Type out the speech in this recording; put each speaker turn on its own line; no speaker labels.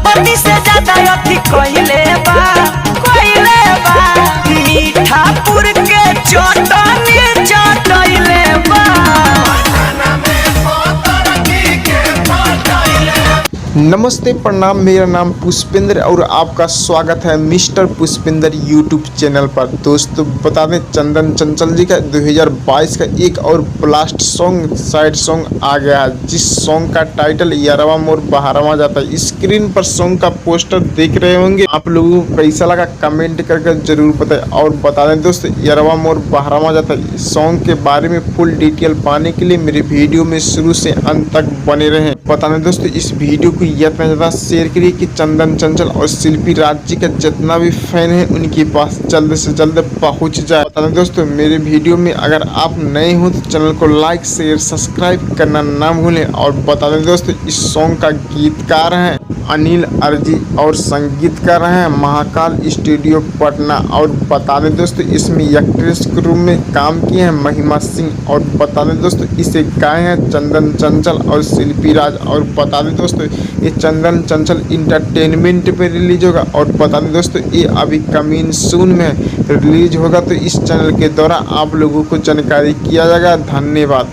पति से ज्यादा अथी कइले बा मीठापुर के चटनी चटइले बा।
नमस्ते प्रणाम, मेरा नाम पुष्पेंद्र और आपका स्वागत है मिस्टर पुष्पेंद्र यूट्यूब चैनल पर। दोस्तों बता दें, चंदन चंचल जी का 2022 का एक और ब्लास्ट सॉन्ग साइड सॉन्ग आ गया है, जिस सॉन्ग का टाइटल यारवा मोर बहारवा जाता है। स्क्रीन पर सॉन्ग का पोस्टर देख रहे होंगे, आप लोगों को कैसा लगा कमेंट करके जरूर बताएं। और बता दें दोस्तों, यारवा मोर बहारवा जाता है सॉन्ग के बारे में फुल डिटेल पाने के लिए मेरे वीडियो में शुरू से अंत तक बने रहें। बता दें दोस्तों, इस वीडियो को इतना ज़्यादा शेयर करिए कि चंदन चंचल और शिल्पी राज जी का जितना भी फैन है उनके पास जल्द से जल्द पहुंच जाए। बता दें दोस्तों, मेरे वीडियो में अगर आप नए हो तो चैनल को लाइक शेयर सब्सक्राइब करना ना भूलें। और बता दें दोस्तों, इस सॉन्ग का गीतकार हैं अनिल अर्जी और संगीतकार हैं महाकाल स्टूडियो पटना। और बता दें दोस्तों, इसमें एक्ट्रेस के रूप में काम किए हैं महिमा सिंह। और बता दें दोस्तों, इसे गाए हैं चंदन चंचल और शिल्पी राज। और बता दें दोस्तों, ये चंदन चंचल इंटरटेनमेंट पे रिलीज होगा। और बता दें दोस्तों, ये अभी कमिंग सून में रिलीज होगा, तो इस चैनल के द्वारा आप लोगों को जानकारी किया जाएगा। धन्यवाद।